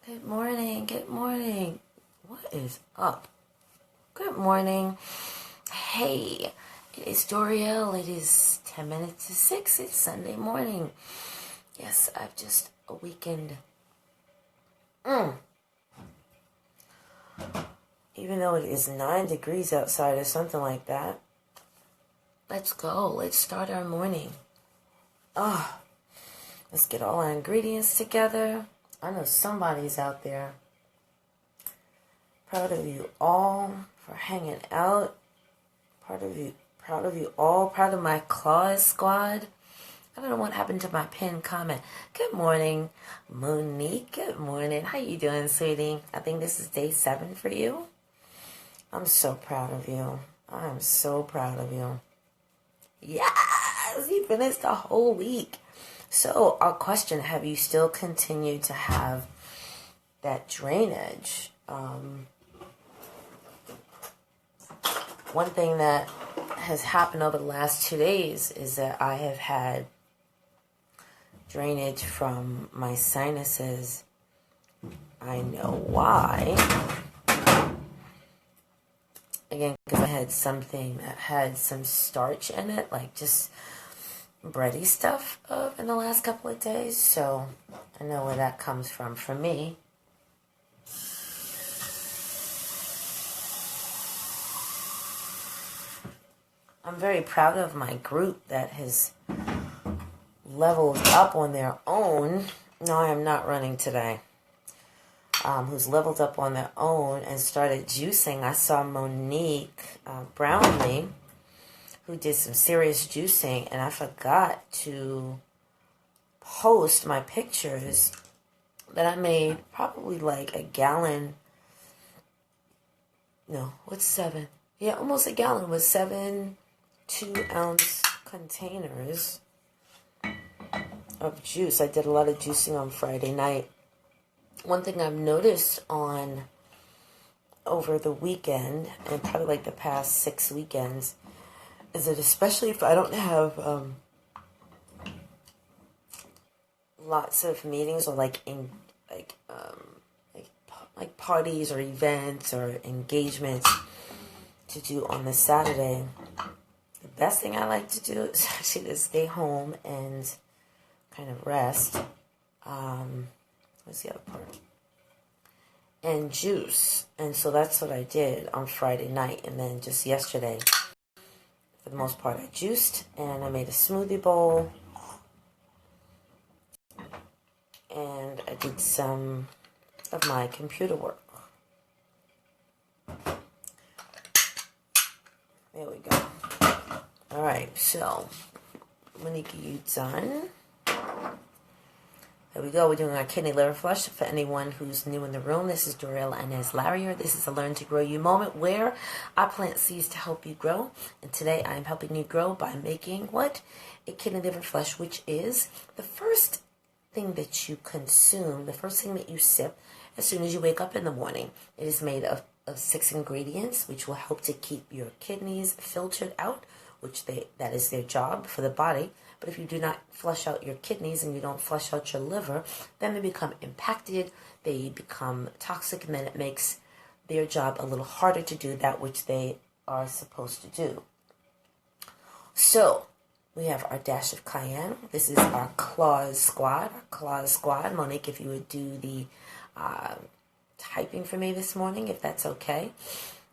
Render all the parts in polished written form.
Good morning. Good morning. What is up? Good morning. Hey, it is Doriel. It is 10 minutes to 6. It's Sunday morning. Yes, I've just awakened. Even though it is 9 degrees outside or something like that. Let's go. Let's start our morning. Let's get all our ingredients together. I know somebody's out there. Proud of you all for hanging out. Proud of you all. Proud of my Claws squad. I don't know what happened to my pinned comment. Good morning, Monique. Good morning. How you doing, sweetie? I think this is day 7 for you. I'm so proud of you. I am so proud of you. Yes, you finished the whole week. So, our question, have you still continued to have that drainage? One thing that has happened over the last 2 days is that I have had drainage from my sinuses. I know why. Again, because I had something that had some starch in it, like just bready stuff in the last couple of days, so I know where that comes from for me. I'm very proud of my group that has leveled up on their own. No, I am not running today. Who's leveled up on their own and started juicing. I saw Monique Brownlee, who did some serious juicing, and I forgot to post my pictures that I made probably like a gallon. No, what's 7? Yeah, almost a gallon with 7 2-ounce containers of juice. I did a lot of juicing on Friday night. One thing I've noticed over the weekend, and probably like the past 6 weekends, is that especially if I don't have lots of meetings or like parties or events or engagements to do on the Saturday, the best thing I like to do is actually to stay home and kind of rest. What's the other part? And juice. And so that's what I did on Friday night, and then just yesterday. For the most part, I juiced, and I made a smoothie bowl, and I did some of my computer work. There we go. All right, so Monique, you done? There we go. We're doing our kidney liver flush. For anyone who's new in the room, this is Doriel Inez Larrier. This is a Learn to Grow You moment where I plant seeds to help you grow. And today I am helping you grow by making what? A kidney liver flush, which is the first thing that you consume, the first thing that you sip as soon as you wake up in the morning. It is made of 6 ingredients, which will help to keep your kidneys filtered out, that is their job for the body. But if you do not flush out your kidneys and you don't flush out your liver, then they become impacted, they become toxic, and then it makes their job a little harder to do that which they are supposed to do. So, we have our dash of cayenne. This is our Claws squad. Monique, if you would do the typing for me this morning, if that's okay.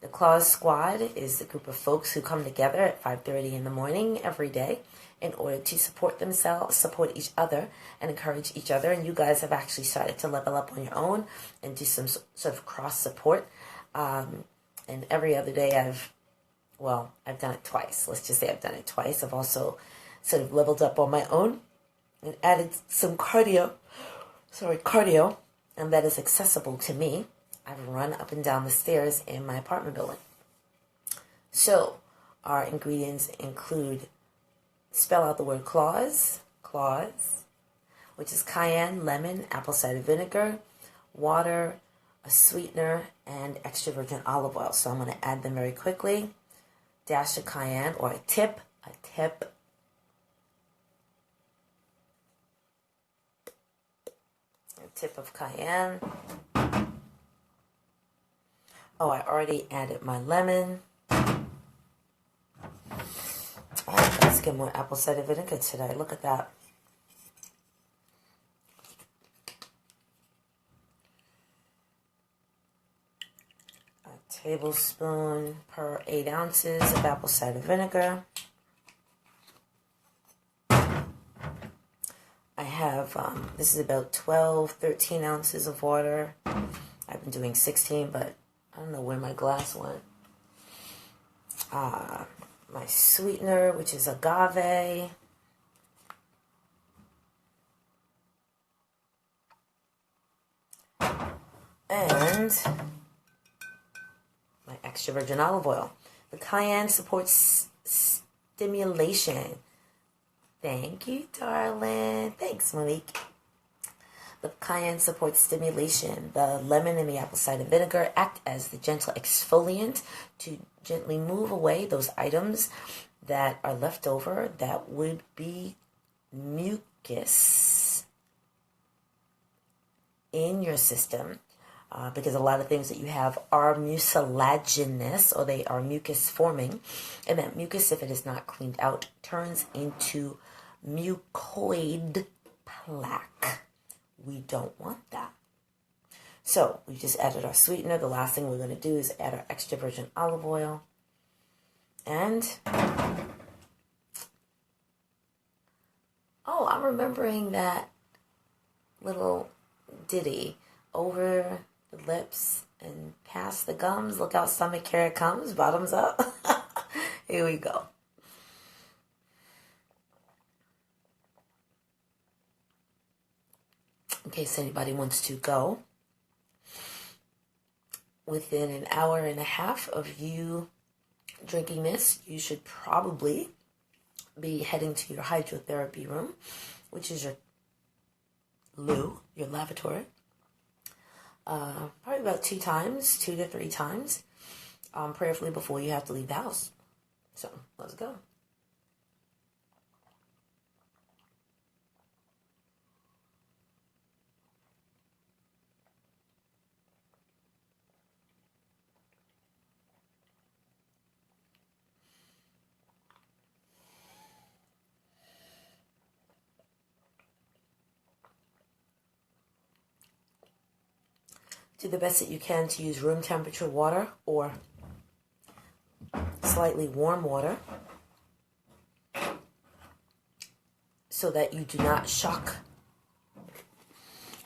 The Claws squad is the group of folks who come together at 5:30 in the morning every day in order to support themselves, support each other, and encourage each other. And you guys have actually started to level up on your own and do some sort of cross support. And every other day I've done it twice. Let's just say I've done it twice. I've also sort of leveled up on my own and added some cardio, and that is accessible to me. I've run up and down the stairs in my apartment building. So, our ingredients include, spell out the word claws, which is cayenne, lemon, apple cider vinegar, water, a sweetener, and extra virgin olive oil. So I'm going to add them very quickly. Dash of cayenne, or a tip. tip of cayenne. Oh, I already added my lemon. Oh, let's get more apple cider vinegar today. Look at that. A tablespoon per 8 ounces of apple cider vinegar. I have, this is about 12, 13 ounces of water. I've been doing 16, but I don't know where my glass went. My sweetener, which is agave. And my extra virgin olive oil. The cayenne supports stimulation. Thank you, darling. Thanks, Monique. The cayenne supports stimulation. The lemon and the apple cider vinegar act as the gentle exfoliant to gently move away those items that are left over that would be mucus in your system. Because a lot of things that you have are mucilaginous, or they are mucus forming. And that mucus, if it is not cleaned out, turns into mucoid plaque. We don't want that. So we just added our sweetener. The last thing we're going to do is add our extra virgin olive oil. And, oh, I'm remembering that little ditty. Over the lips and past the gums. Look out, stomach, here it comes. Bottoms up. Here we go. In case anybody wants to go, within an hour and a half of you drinking this, you should probably be heading to your hydrotherapy room, which is your loo, your lavatory. Probably about 2 to 3 times, prayerfully before you have to leave the house. So, let's go. Do the best that you can to use room temperature water or slightly warm water so that you do not shock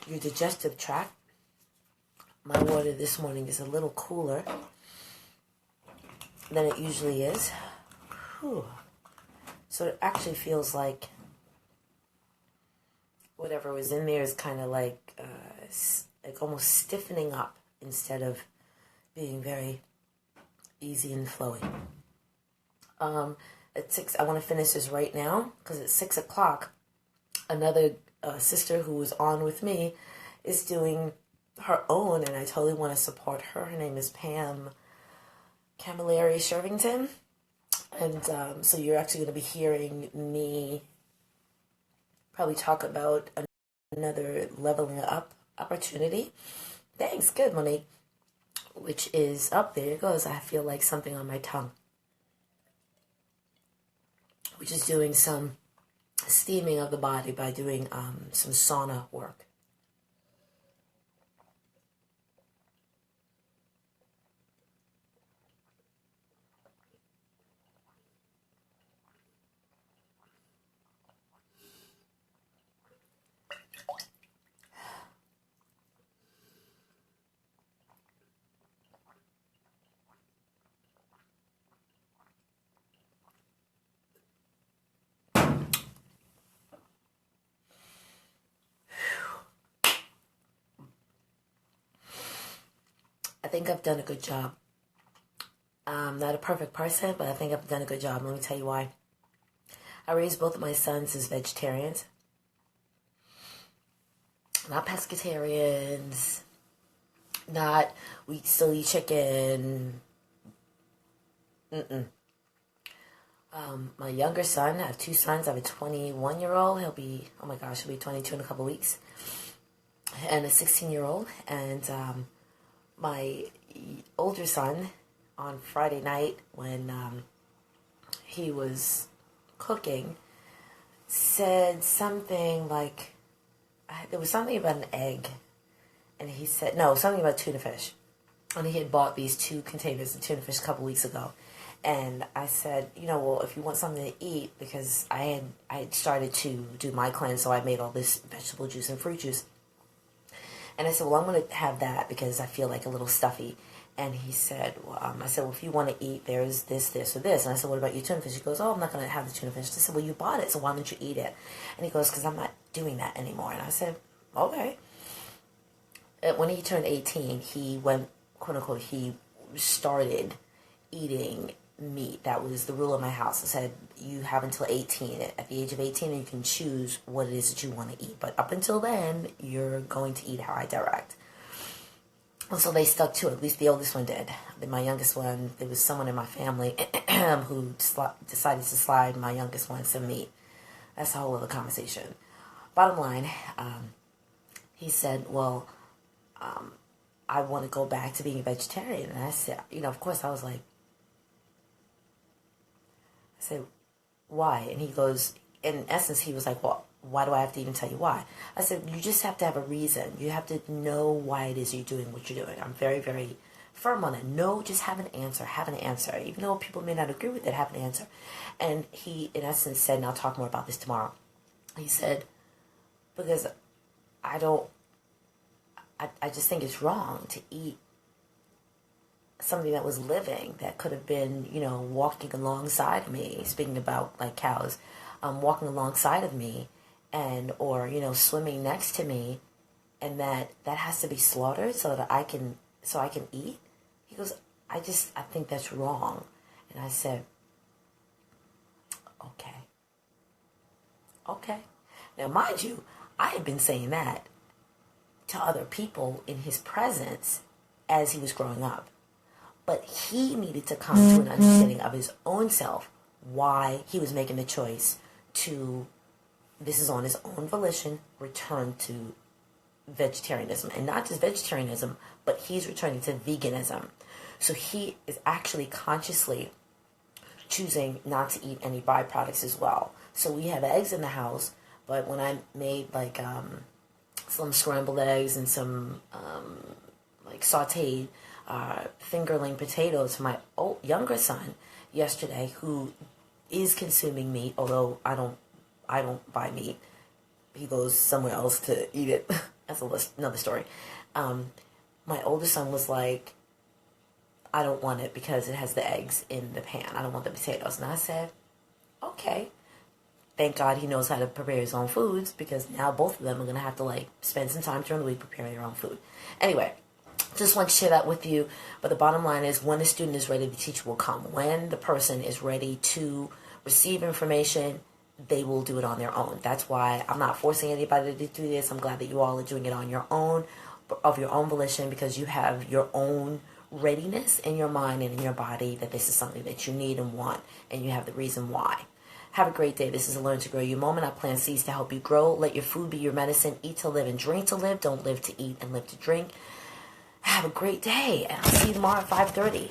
your digestive tract. My water this morning is a little cooler than it usually is. Whew. So it actually feels like whatever was in there is kind of like almost stiffening up instead of being very easy and flowy. At 6, I want to finish this right now because at 6 o'clock, another sister who was on with me is doing her own, and I totally want to support her. Her name is Pam Camilleri Shervington, and so you're actually going to be hearing me probably talk about another leveling up opportunity. Thanks, good, Monique. Which is up there. It goes. I feel like something on my tongue. Which is doing some steaming of the body by doing some sauna work. I think I've done a good job. I'm not a perfect person, but I think I've done a good job. Let me tell you why. I raised both of my sons as vegetarians. Not pescatarians. Not, we still eat chicken. My younger son, I have 2 sons. I have a 21-year-old. He'll be 22 in a couple weeks. and a 16-year-old. And my older son, on Friday night when he was cooking, said something like, there was something about an egg. And he said, no, something about tuna fish. And he had bought these 2 containers of tuna fish a couple weeks ago. And I said, well, if you want something to eat, because I had started to do my cleanse, so I made all this vegetable juice and fruit juice. And I said, well, I'm going to have that because I feel like a little stuffy. And he said, I said, well, if you want to eat, there's this, this, or this. And I said, what about your tuna fish? He goes, oh, I'm not going to have the tuna fish. I said, well, you bought it, so why don't you eat it? And he goes, because I'm not doing that anymore. And I said, okay. When he turned 18, he went, quote unquote, he started eating meat. That was the rule in my house. I said, you have until 18. At the age of 18, you can choose what it is that you want to eat. But up until then, you're going to eat how I direct. And so they stuck to it. At least the oldest one did. My youngest one, there was someone in my family who decided to slide my youngest one some meat. That's a whole other conversation. Bottom line, he said, well, I want to go back to being a vegetarian. And I said, of course, I was like, I said, why? And he goes, in essence, he was like, well, why do I have to even tell you why? I said, you just have to have a reason. You have to know why it is you're doing what you're doing. I'm very, very firm on it. No, just have an answer. Have an answer. Even though people may not agree with it, have an answer. And he, in essence, said, and I'll talk more about this tomorrow. He said, because I just think it's wrong to eat something that was living, that could have been, walking alongside of me, speaking about like cows, walking alongside of me or swimming next to me, and that has to be slaughtered so that I can eat. He goes, I think that's wrong. And I said, okay. Now, mind you, I had been saying that to other people in his presence as he was growing up. But he needed to come to an understanding of his own self, why he was making the choice to, this is on his own volition, return to vegetarianism. And not just vegetarianism, but he's returning to veganism. So he is actually consciously choosing not to eat any byproducts as well. So we have eggs in the house, but when I made like some scrambled eggs and some like sauteed fingerling potatoes for my younger son yesterday, who is consuming meat, although I don't buy meat. He goes somewhere else to eat it. That's another story. My oldest son was like, I don't want it because it has the eggs in the pan. I don't want the potatoes. And I said, okay. Thank God he knows how to prepare his own foods, because now both of them are going to have to spend some time during the week preparing their own food. Anyway, just want to share that with you. But the bottom line is, when the student is ready, the teacher will come. When the person is ready to receive information, they will do it on their own. That's why I'm not forcing anybody to do this. I'm glad that you all are doing it on your own, of your own volition, because you have your own readiness in your mind and in your body that this is something that you need and want, and you have the reason why. Have a great day. This is a Learn to Grow You moment. I plant seeds to help you grow. Let your food be your medicine. Eat to live and drink to live. Don't live to eat and live to drink. Have a great day, and I'll see you tomorrow at 5:30.